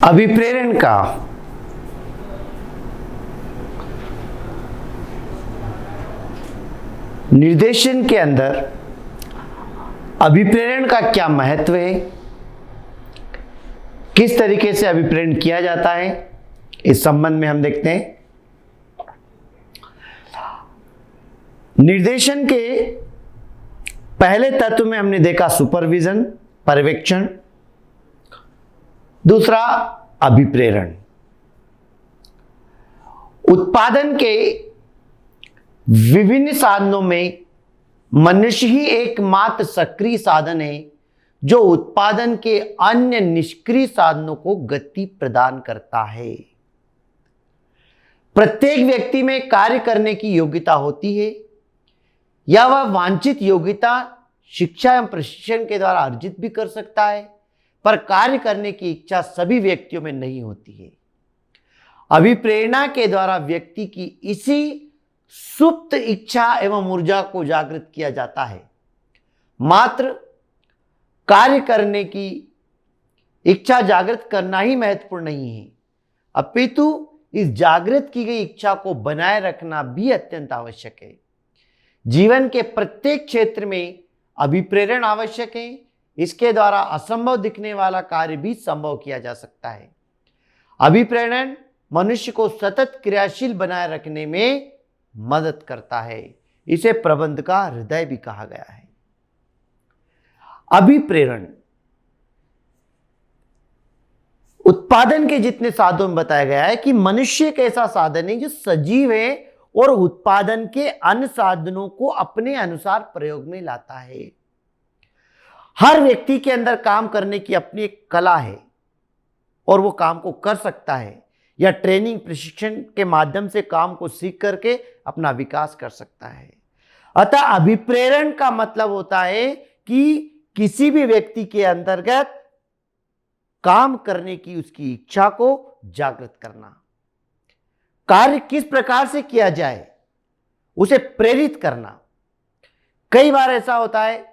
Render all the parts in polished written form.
अभिप्रेरण का निर्देशन के अंदर अभिप्रेरण का क्या महत्व है, किस तरीके से अभिप्रेरण किया जाता है, इस संबंध में हम देखते हैं। निर्देशन के पहले तत्व में हमने देखा सुपरविजन, पर्यवेक्षण। दूसरा अभिप्रेरण। उत्पादन के विभिन्न साधनों में मनुष्य ही एकमात्र सक्रिय साधन है जो उत्पादन के अन्य निष्क्रिय साधनों को गति प्रदान करता है। प्रत्येक व्यक्ति में कार्य करने की योग्यता होती है या वह वांछित योग्यता शिक्षा एवं प्रशिक्षण के द्वारा अर्जित भी कर सकता है, पर कार्य करने की इच्छा सभी व्यक्तियों में नहीं होती है। अभिप्रेरणा के द्वारा व्यक्ति की इसी सुप्त इच्छा एवं ऊर्जा को जागृत किया जाता है। मात्र कार्य करने की इच्छा जागृत करना ही महत्वपूर्ण नहीं है, अपितु इस जागृत की गई इच्छा को बनाए रखना भी अत्यंत आवश्यक है। जीवन के प्रत्येक क्षेत्र में अभिप्रेरण आवश्यक है। इसके द्वारा असंभव दिखने वाला कार्य भी संभव किया जा सकता है। अभिप्रेरण मनुष्य को सतत क्रियाशील बनाए रखने में मदद करता है। इसे प्रबंध का हृदय भी कहा गया है। अभिप्रेरण उत्पादन के जितने साधनों में बताया गया है कि मनुष्य एक ऐसा साधन है जो सजीव है और उत्पादन के अन्य साधनों को अपने अनुसार प्रयोग में लाता है। हर व्यक्ति के अंदर काम करने की अपनी एक कला है और वो काम को कर सकता है या ट्रेनिंग प्रशिक्षण के माध्यम से काम को सीख करके अपना विकास कर सकता है। अतः अभिप्रेरण का मतलब होता है कि किसी भी व्यक्ति के अंतर्गत काम करने की उसकी इच्छा को जागृत करना, कार्य किस प्रकार से किया जाए उसे प्रेरित करना। कई बार ऐसा होता है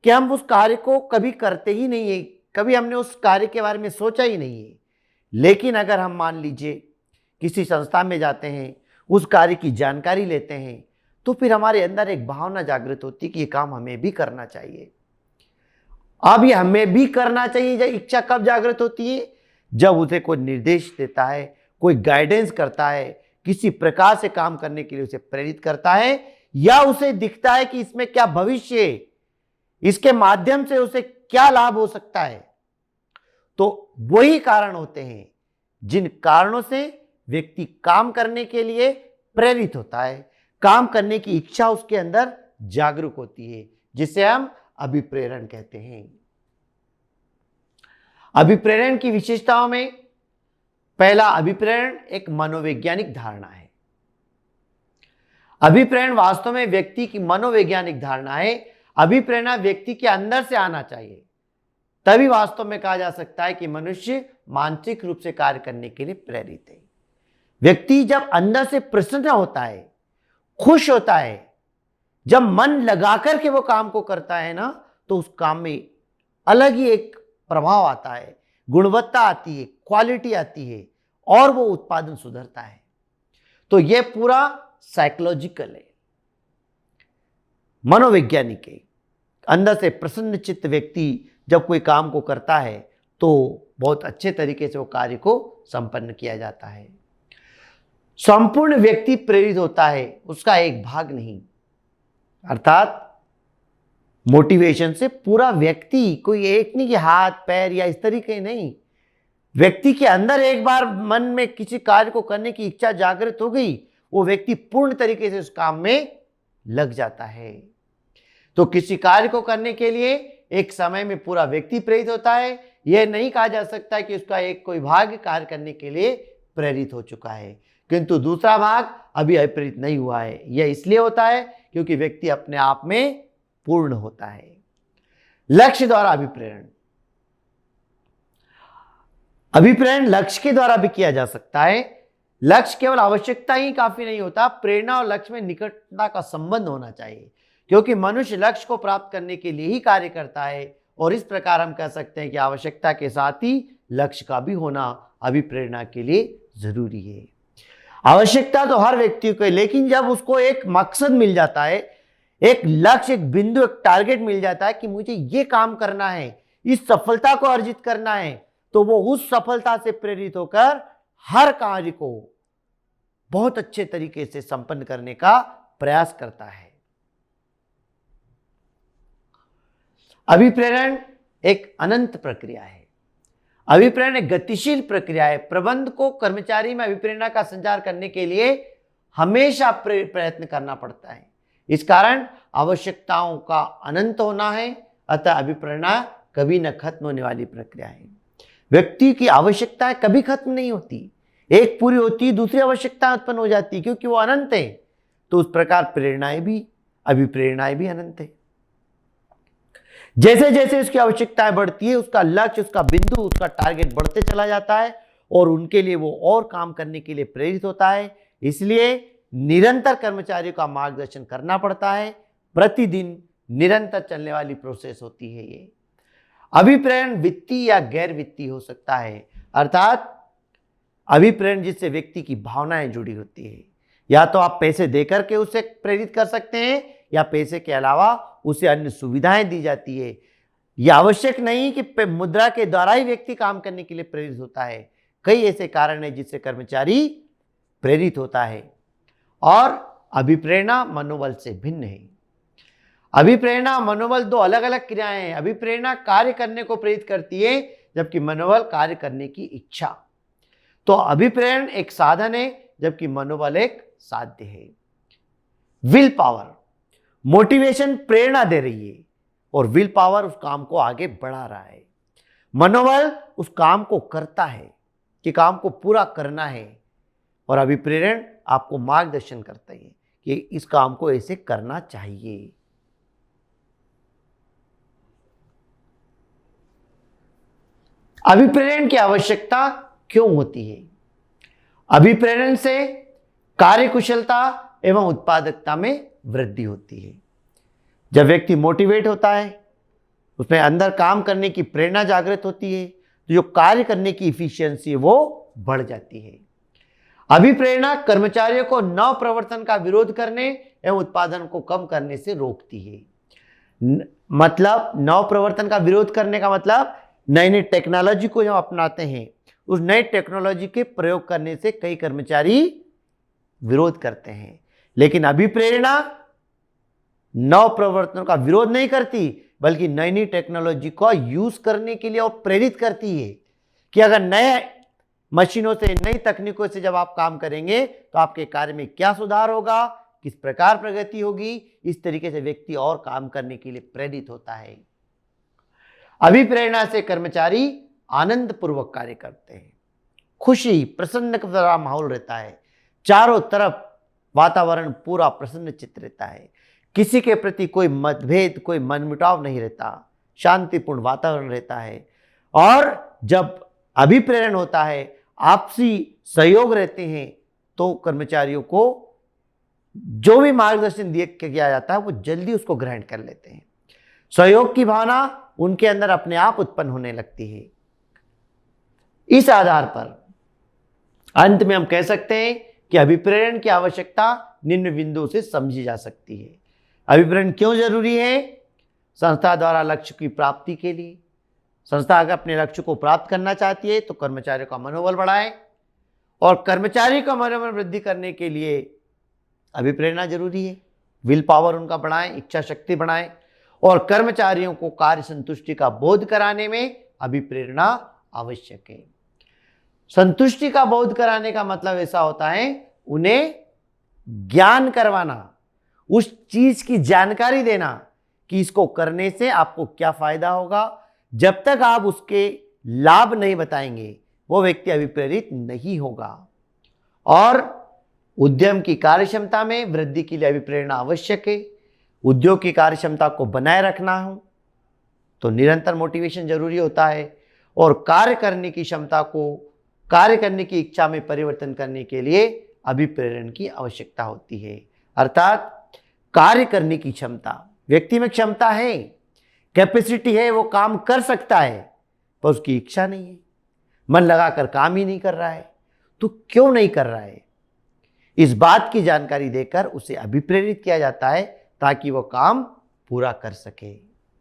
कि हम उस कार्य को कभी करते ही नहीं है, कभी हमने उस कार्य के बारे में सोचा ही नहीं है, लेकिन अगर हम मान लीजिए किसी संस्था में जाते हैं, उस कार्य की जानकारी लेते हैं, तो फिर हमारे अंदर एक भावना जागृत होती है कि ये काम हमें भी करना चाहिए। अब ये हमें भी करना चाहिए, जब इच्छा कब जागृत होती है? जब उसे कोई निर्देश देता है, कोई गाइडेंस करता है, किसी प्रकार से काम करने के लिए उसे प्रेरित करता है, या उसे दिखता है कि इसमें क्या भविष्य है, इसके माध्यम से उसे क्या लाभ हो सकता है। तो वही कारण होते हैं जिन कारणों से व्यक्ति काम करने के लिए प्रेरित होता है, काम करने की इच्छा उसके अंदर जागरूक होती है, जिसे हम अभिप्रेरण कहते हैं। अभिप्रेरण की विशेषताओं में पहला, अभिप्रेरण एक मनोवैज्ञानिक धारणा है। अभिप्रेरण वास्तव में व्यक्ति की मनोवैज्ञानिक धारणा है। अभिप्रेरणा व्यक्ति के अंदर से आना चाहिए, तभी वास्तव में कहा जा सकता है कि मनुष्य मानसिक रूप से कार्य करने के लिए प्रेरित है। व्यक्ति जब अंदर से प्रसन्न होता है, खुश होता है, जब मन लगाकर के वो काम को करता है ना, तो उस काम में अलग ही एक प्रभाव आता है, गुणवत्ता आती है, क्वालिटी आती है और वो उत्पादन सुधरता है। तो ये पूरा साइकोलॉजिकल है, मनोवैज्ञानिक है। अंदर से प्रसन्न चित्त व्यक्ति जब कोई काम को करता है तो बहुत अच्छे तरीके से वो कार्य को संपन्न किया जाता है। संपूर्ण व्यक्ति प्रेरित होता है, उसका एक भाग नहीं। अर्थात मोटिवेशन से पूरा व्यक्ति, कोई एक नहीं कि हाथ पैर या इस तरीके नहीं। व्यक्ति के अंदर एक बार मन में किसी कार्य को करने की इच्छा जागृत हो गई, वो व्यक्ति पूर्ण तरीके से उस काम में लग जाता है। तो किसी कार्य को करने के लिए एक समय में पूरा व्यक्ति प्रेरित होता है। यह नहीं कहा जा सकता कि उसका एक कोई भाग कार्य करने के लिए प्रेरित हो चुका है, किंतु दूसरा भाग अभी अप्रेरित नहीं हुआ है। यह इसलिए होता है क्योंकि व्यक्ति अपने आप में पूर्ण होता है। लक्ष्य द्वारा अभिप्रेरण। अभिप्रेरण लक्ष्य के द्वारा भी किया जा सकता है। लक्ष्य केवल आवश्यकता ही काफी नहीं होता, प्रेरणा और लक्ष्य में निकटता का संबंध होना चाहिए, क्योंकि मनुष्य लक्ष्य को प्राप्त करने के लिए ही कार्य करता है। और इस प्रकार हम कह सकते हैं कि आवश्यकता के साथ ही लक्ष्य का भी होना अभिप्रेरणा के लिए जरूरी है। आवश्यकता तो हर व्यक्ति को है, लेकिन जब उसको एक मकसद मिल जाता है, एक लक्ष्य, एक बिंदु, एक टारगेट मिल जाता है कि मुझे ये काम करना है, इस सफलता को अर्जित करना है, तो वो उस सफलता से प्रेरित होकर हर कार्य को बहुत अच्छे तरीके से संपन्न करने का प्रयास करता है। अभिप्रेरण एक अनंत प्रक्रिया है। अभिप्रेरण एक गतिशील प्रक्रिया है। प्रबंध को कर्मचारी में अभिप्रेरणा का संचार करने के लिए हमेशा प्रयत्न करना पड़ता है। इस कारण आवश्यकताओं का अनंत होना है, अतः अभिप्रेरणा कभी न खत्म होने वाली प्रक्रिया है। व्यक्ति की आवश्यकताएं कभी खत्म नहीं होती, एक पूरी होती दूसरी आवश्यकता उत्पन्न हो जाती, क्योंकि वो अनंत है। तो उस प्रकार प्रेरणाएं भी, अभिप्रेरणाएं भी अनंत है। जैसे जैसे उसकी आवश्यकताएं बढ़ती है, उसका लक्ष्य, उसका बिंदु, उसका टारगेट बढ़ते चला जाता है और उनके लिए वो और काम करने के लिए प्रेरित होता है। इसलिए निरंतर कर्मचारियों का मार्गदर्शन करना पड़ता है। प्रतिदिन निरंतर चलने वाली प्रोसेस होती है ये। अभिप्रेरण वित्तीय या गैर वित्तीय हो सकता है, अर्थात अभिप्रेरण जिससे व्यक्ति की भावनाएं जुड़ी होती है। या तो आप पैसे देकर के उसे प्रेरित कर सकते हैं, या पैसे के अलावा उसे अन्य सुविधाएं दी जाती है। यह आवश्यक नहीं कि मुद्रा के द्वारा ही व्यक्ति काम करने के लिए प्रेरित होता है। कई ऐसे कारण हैं जिससे कर्मचारी प्रेरित होता है। और अभिप्रेरणा मनोबल से भिन्न है। अभिप्रेरणा मनोबल दो अलग अलग क्रियाएं हैं। अभिप्रेरणा कार्य करने को प्रेरित करती है, जबकि मनोबल कार्य करने की इच्छा। तो अभिप्रेरण एक साधन है, जबकि मनोबल एक साध्य है। विल पावर, मोटिवेशन प्रेरणा दे रही है और विल पावर उस काम को आगे बढ़ा रहा है। मनोबल उस काम को करता है कि काम को पूरा करना है, और अभिप्रेरण आपको मार्गदर्शन करता है कि इस काम को ऐसे करना चाहिए। अभिप्रेरण की आवश्यकता क्यों होती है? अभिप्रेरण से कार्यकुशलता एवं उत्पादकता में वृद्धि होती है। जब व्यक्ति मोटिवेट होता है, उसमें अंदर काम करने की प्रेरणा जागृत होती है, तो जो कार्य करने की इफिशियंसी है वो बढ़ जाती है। अभिप्रेरणा कर्मचारियों को नव प्रवर्तन का विरोध करने एवं उत्पादन को कम करने से रोकती है। मतलब नव प्रवर्तन का विरोध करने का मतलब नई नई टेक्नोलॉजी को जो अपनाते हैं, उस नई टेक्नोलॉजी के प्रयोग करने से कई कर्मचारी विरोध करते हैं। लेकिन अभिप्रेरणा नव प्रवर्तन का विरोध नहीं करती, बल्कि नई नई टेक्नोलॉजी को यूज करने के लिए और प्रेरित करती है कि अगर नए मशीनों से, नई तकनीकों से जब आप काम करेंगे तो आपके कार्य में क्या सुधार होगा, किस प्रकार प्रगति होगी। इस तरीके से व्यक्ति और काम करने के लिए प्रेरित होता है। अभिप्रेरणा से कर्मचारी आनंद पूर्वक कार्य करते हैं। खुशी, प्रसन्न का माहौल रहता है। चारों तरफ वातावरण पूरा प्रसन्नचित्त रहता है। किसी के प्रति कोई मतभेद, कोई मनमुटाव नहीं रहता। शांतिपूर्ण वातावरण रहता है। और जब अभिप्रेरण होता है, आपसी सहयोग रहते हैं, तो कर्मचारियों को जो भी मार्गदर्शन किया जाता है वो जल्दी उसको ग्रहण कर लेते हैं। सहयोग की भावना उनके अंदर अपने आप उत्पन्न होने लगती है। इस आधार पर अंत में हम कह सकते हैं कि अभिप्रेरण की आवश्यकता निम्न बिंदुओं से समझी जा सकती है। अभिप्रेरण क्यों जरूरी है? संस्था द्वारा लक्ष्य की प्राप्ति के लिए। संस्था अगर अपने लक्ष्य को प्राप्त करना चाहती है तो कर्मचारियों का मनोबल बढ़ाए, और कर्मचारी का मनोबल वृद्धि करने के लिए अभिप्रेरणा जरूरी है। विल पावर उनका बढ़ाएं, इच्छा शक्ति बढ़ाएं, और कर्मचारियों को कार्य संतुष्टि का बोध कराने में अभिप्रेरणा आवश्यक है। संतुष्टि का बोध कराने का मतलब ऐसा होता है उन्हें ज्ञान करवाना, उस चीज की जानकारी देना कि इसको करने से आपको क्या फायदा होगा। जब तक आप उसके लाभ नहीं बताएंगे वो व्यक्ति अभिप्रेरित नहीं होगा। और उद्यम की कार्यक्षमता में वृद्धि के लिए अभिप्रेरणा आवश्यक है। उद्योग की कार्यक्षमता को बनाए रखना हो तो निरंतर मोटिवेशन जरूरी होता है, और कार्य करने की क्षमता को, कार्य करने की इच्छा में परिवर्तन करने के लिए अभिप्रेरण की आवश्यकता होती है। अर्थात कार्य करने की क्षमता, व्यक्ति में क्षमता है, कैपेसिटी है, वो काम कर सकता है, पर उसकी इच्छा नहीं है। मन लगाकर काम ही नहीं कर रहा है, तो क्यों नहीं कर रहा है? इस बात की जानकारी देकर उसे अभिप्रेरित किया जाता है ताकि वो काम पूरा कर सके।